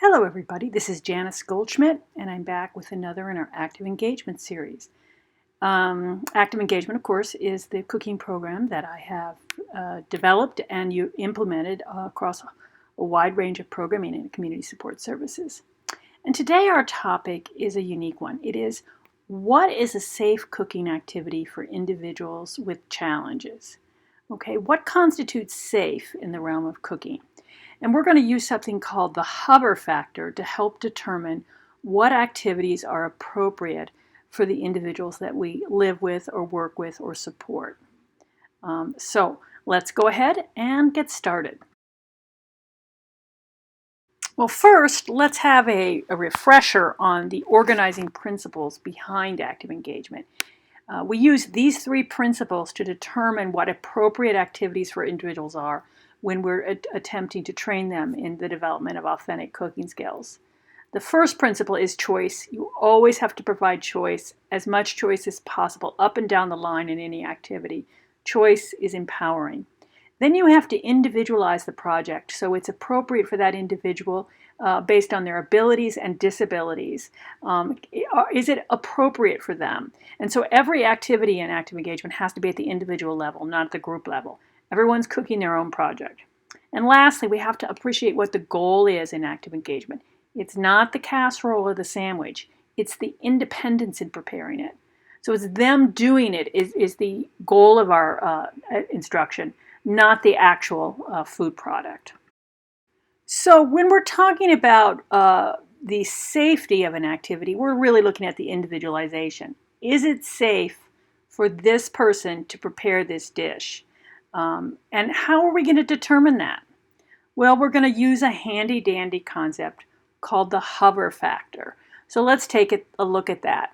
Hello everybody, this is Janice Goldschmidt and I'm back with another in our Active Engagement series. Active Engagement, of course, is the cooking program that I have developed and you implemented across a wide range of programming and community support services. And today our topic is a unique one. It is, what is a safe cooking activity for individuals with challenges? Okay, what constitutes safe in the realm of cooking? And we're going to use something called the hover factor to help determine what activities are appropriate for the individuals that we live with or work with or support. So let's go ahead and get started. Well, first, let's have a refresher on the organizing principles behind active engagement. We use these three principles to determine what appropriate activities for individuals are when we're attempting to train them in the development of authentic cooking skills. The first principle is choice. You always have to provide choice, as much choice as possible, up and down the line in any activity. Choice is empowering. Then you have to individualize the project so it's appropriate for that individual based on their abilities and disabilities. Is it appropriate for them? And so every activity in active engagement has to be at the individual level, not at the group level. Everyone's cooking their own project. And lastly, we have to appreciate what the goal is in active engagement. It's not the casserole or the sandwich. It's the independence in preparing it. So it's them doing it is the goal of our instruction, not the actual food product. So when we're talking about the safety of an activity, we're really looking at the individualization. Is it safe for this person to prepare this dish? And how are we going to determine that? Well, we're going to use a handy-dandy concept called the hover factor. So let's take a look at that.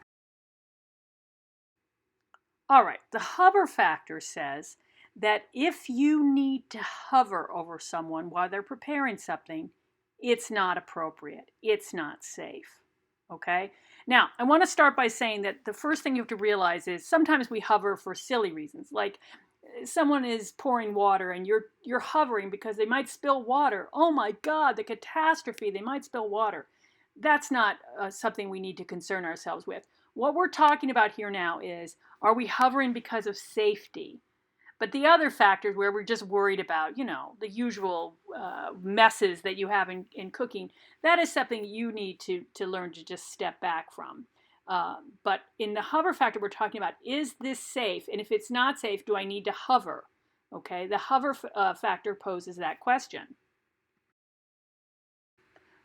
All right, the hover factor says that if you need to hover over someone while they're preparing something, it's not appropriate. It's not safe. Okay? Now, I want to start by saying that the first thing you have to realize is sometimes we hover for silly reasons, like someone is pouring water and you're hovering because they might spill water. Oh my God, the catastrophe, they might spill water. That's not something we need to concern ourselves with. What we're talking about here now is, are we hovering because of safety? But the other factors where we're just worried about, the usual messes that you have in cooking, that is something you need to learn to just step back from. But in the hover factor, we're talking about, is this safe? And if it's not safe, do I need to hover? Okay, the hover factor poses that question.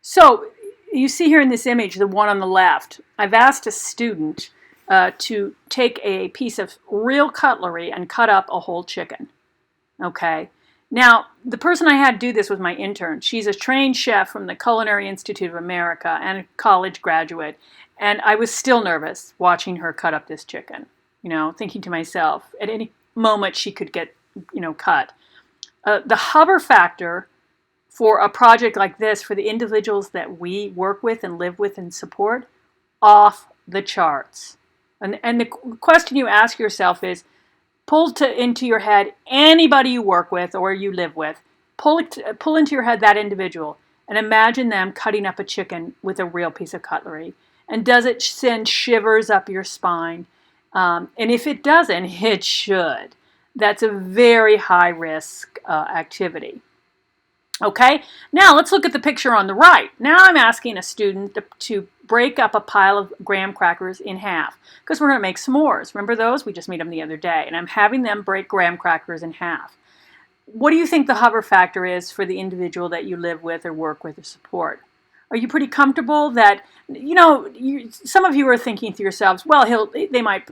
So you see here in this image, the one on the left, I've asked a student to take a piece of real cutlery and cut up a whole chicken. Okay. Now, the person I had do this was my intern. She's a trained chef from the Culinary Institute of America and a college graduate. And I was still nervous watching her cut up this chicken, thinking to myself, at any moment she could get, cut. The hover factor for a project like this, for the individuals that we work with and live with and support, off the charts. And the question you ask yourself is, pull into your head anybody you work with or you live with. Pull into your head that individual and imagine them cutting up a chicken with a real piece of cutlery. And does it send shivers up your spine? And if it doesn't, it should. That's a very high risk activity. Okay, now let's look at the picture on the right. Now I'm asking a student to break up a pile of graham crackers in half because we're going to make s'mores. Remember those? We just made them the other day. And I'm having them break graham crackers in half. What do you think the hover factor is for the individual that you live with or work with or support? Are you pretty comfortable that, some of you are thinking to yourselves, well, they might,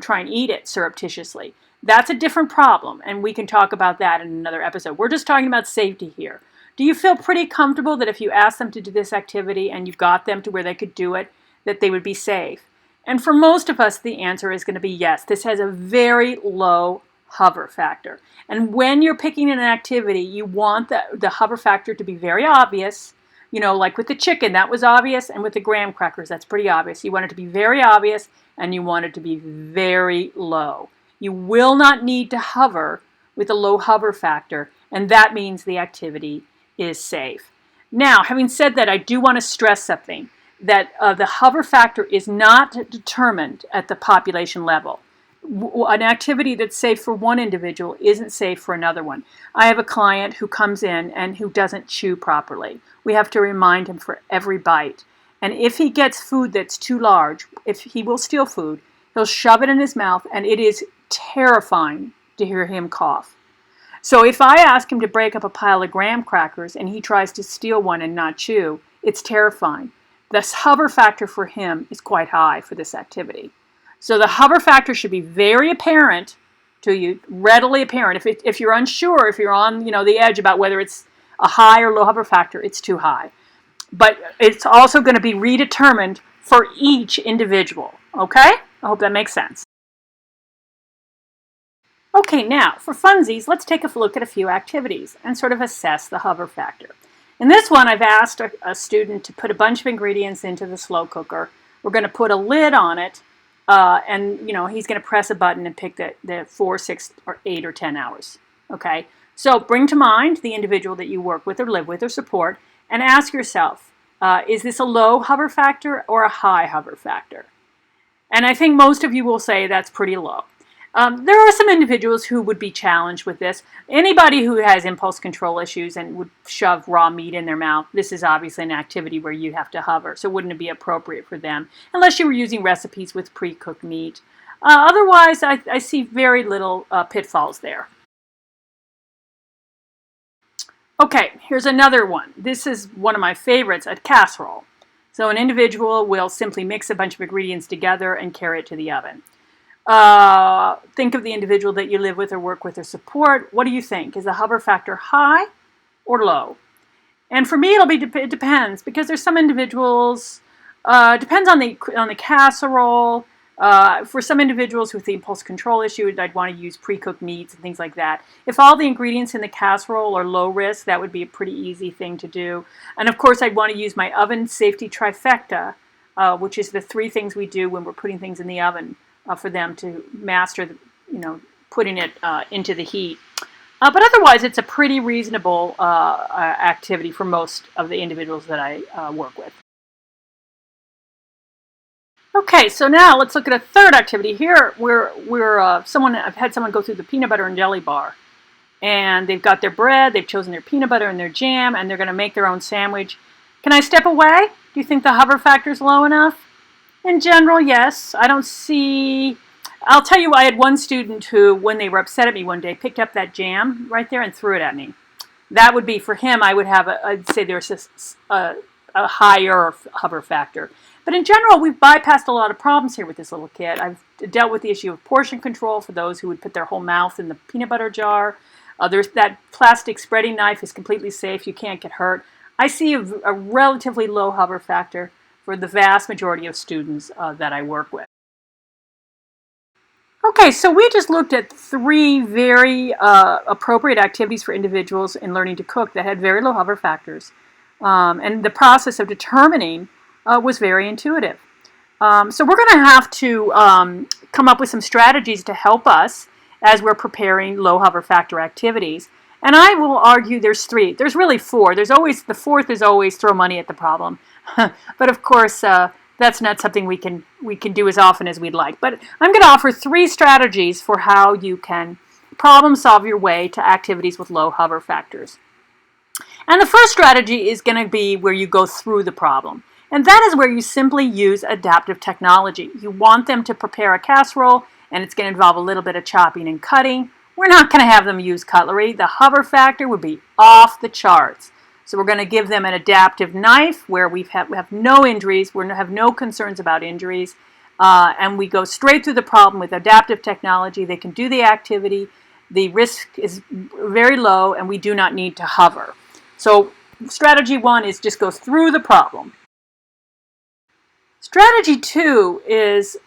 try and eat it surreptitiously. That's a different problem, and we can talk about that in another episode. We're just talking about safety here. Do you feel pretty comfortable that if you asked them to do this activity and you got them to where they could do it, that they would be safe? And for most of us, the answer is going to be yes. This has a very low hover factor. And when you're picking an activity, you want the hover factor to be very obvious. Like with the chicken, that was obvious, and with the graham crackers, that's pretty obvious. You want it to be very obvious, and you want it to be very low. You will not need to hover with a low hover factor, and that means the activity is safe. Now, having said that, I do want to stress something, that the hover factor is not determined at the population level. An activity that's safe for one individual isn't safe for another one. I have a client who comes in and who doesn't chew properly. We have to remind him for every bite. And if he gets food that's too large, if he will steal food, he'll shove it in his mouth, and it is terrifying to hear him cough. So if I ask him to break up a pile of graham crackers and he tries to steal one and not chew, it's terrifying. The hover factor for him is quite high for this activity. So the hover factor should be very apparent to you, readily apparent. If you're unsure, if you're on the edge about whether it's a high or low hover factor, it's too high. But it's also going to be redetermined for each individual. Okay? I hope that makes sense. Okay, now for funsies, let's take a look at a few activities and sort of assess the hover factor. In this one, I've asked a student to put a bunch of ingredients into the slow cooker. We're going to put a lid on it, and he's going to press a button and pick the 4, 6, or 8, or 10 hours. Okay, so bring to mind the individual that you work with or live with or support, and ask yourself, is this a low hover factor or a high hover factor? And I think most of you will say that's pretty low. There are some individuals who would be challenged with this. Anybody who has impulse control issues and would shove raw meat in their mouth, this is obviously an activity where you have to hover, so wouldn't it be appropriate for them, unless you were using recipes with pre-cooked meat. Otherwise, I see very little pitfalls there. Okay, here's another one. This is one of my favorites, a casserole. So an individual will simply mix a bunch of ingredients together and carry it to the oven. Think of the individual that you live with or work with or support. What do you think? Is the hover factor high or low? And for me, it depends, because there's some individuals, depends on the casserole. For some individuals with the impulse control issue, I'd want to use pre-cooked meats and things like that. If all the ingredients in the casserole are low risk, that would be a pretty easy thing to do. And of course, I'd want to use my oven safety trifecta, which is the 3 things we do when we're putting things in the oven. For them to master, putting it into the heat. But otherwise, it's a pretty reasonable activity for most of the individuals that I work with. Okay, so now let's look at a third activity here. I've had someone go through the peanut butter and jelly bar, and they've got their bread, they've chosen their peanut butter and their jam, and they're going to make their own sandwich. Can I step away? Do you think the hover factor is low enough? In general, yes. I'll tell you, I had one student who, when they were upset at me one day, picked up that jam right there and threw it at me. That would be, for him, I'd say there's a higher hover factor. But in general, we've bypassed a lot of problems here with this little kid. I've dealt with the issue of portion control for those who would put their whole mouth in the peanut butter jar. There's that plastic spreading knife is completely safe. You can't get hurt. I see a relatively low hover factor for the vast majority of students that I work with. Okay, so we just looked at 3 very appropriate activities for individuals in learning to cook that had very low hover factors. And the process of determining was very intuitive. So we're going to have to come up with some strategies to help us as we're preparing low hover factor activities. And I will argue there's 3. There's really 4. The 4th is always throw money at the problem. But of course, that's not something we can do as often as we'd like. But I'm going to offer 3 strategies for how you can problem solve your way to activities with low hover factors. And the first strategy is going to be where you go through the problem. And that is where you simply use adaptive technology. You want them to prepare a casserole, and it's going to involve a little bit of chopping and cutting. We're not going to have them use cutlery. The hover factor would be off the charts. So we're going to give them an adaptive knife where we have no injuries, we have no concerns about injuries, and we go straight through the problem with adaptive technology. They can do the activity, the risk is very low, and we do not need to hover. So strategy 1 is just go through the problem. Strategy 2 is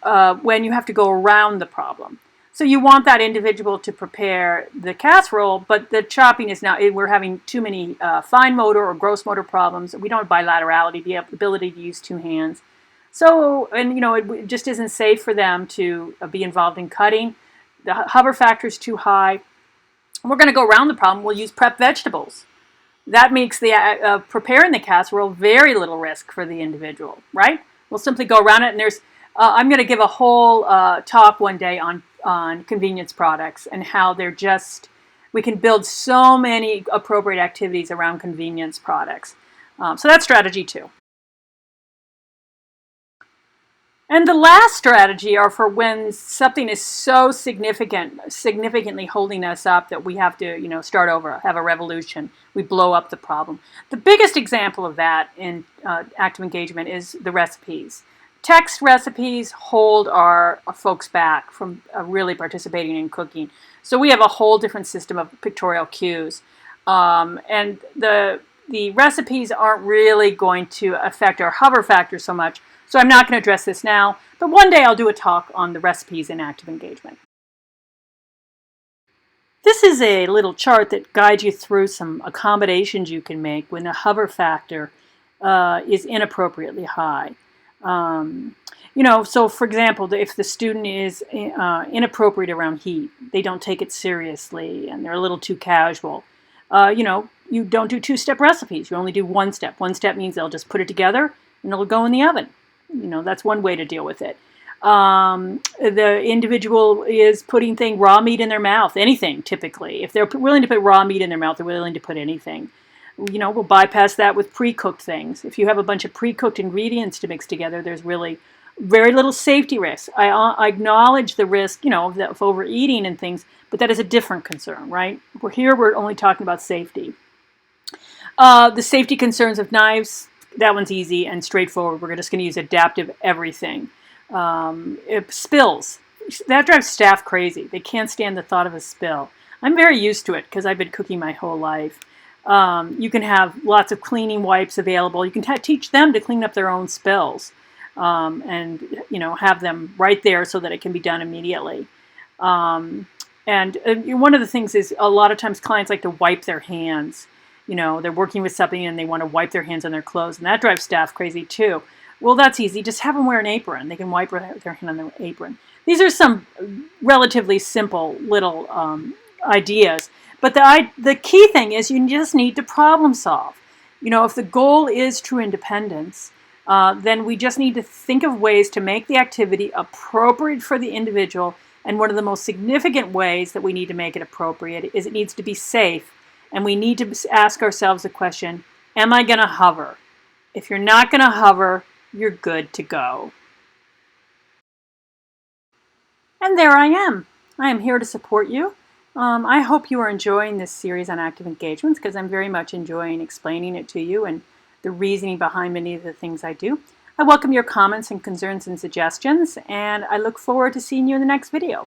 when you have to go around the problem. So you want that individual to prepare the casserole, but the chopping is now, we're having too many fine motor or gross motor problems. We don't have bilaterality, the ability to use 2 hands. So, and it just isn't safe for them to be involved in cutting. The hover factor is too high. We're going to go around the problem. We'll use prep vegetables. That makes the preparing the casserole very little risk for the individual, right? We'll simply go around it, and I'm going to give a whole talk one day on convenience products and how we can build so many appropriate activities around convenience products. So that's strategy 2. And the last strategy are for when something is so significantly holding us up that we have to, start over, have a revolution. We blow up the problem. The biggest example of that in active engagement is the recipes. Text recipes hold our folks back from really participating in cooking. So we have a whole different system of pictorial cues. And the recipes aren't really going to affect our hover factor so much. So I'm not going to address this now, but one day I'll do a talk on the recipes in active engagement. This is a little chart that guides you through some accommodations you can make when the hover factor is inappropriately high. So for example, if the student is inappropriate around heat, they don't take it seriously, and they're a little too casual, you don't do 2-step recipes. You only do 1 step. 1 step means they'll just put it together and it'll go in the oven. That's one way to deal with it. The individual is putting raw meat in their mouth, anything typically. If they're willing to put raw meat in their mouth, they're willing to put anything. We'll bypass that with pre-cooked things. If you have a bunch of pre-cooked ingredients to mix together, there's really very little safety risk. I acknowledge the risk, of overeating and things, but that is a different concern, right? We're only talking about safety. The safety concerns of knives, that one's easy and straightforward. We're just going to use adaptive everything. Spills, that drives staff crazy. They can't stand the thought of a spill. I'm very used to it because I've been cooking my whole life. You can have lots of cleaning wipes available. You can teach them to clean up their own spills, and have them right there so that it can be done immediately. And one of the things is a lot of times clients like to wipe their hands. They're working with something and they want to wipe their hands on their clothes, and that drives staff crazy too. Well, that's easy. Just have them wear an apron. They can wipe their hand on their apron. These are some relatively simple little ideas. But the key thing is you just need to problem solve. If the goal is true independence, then we just need to think of ways to make the activity appropriate for the individual. And one of the most significant ways that we need to make it appropriate is it needs to be safe. And we need to ask ourselves the question, am I going to hover? If you're not going to hover, you're good to go. And there I am. I am here to support you. I hope you are enjoying this series on active engagements because I'm very much enjoying explaining it to you and the reasoning behind many of the things I do. I welcome your comments and concerns and suggestions, and I look forward to seeing you in the next video.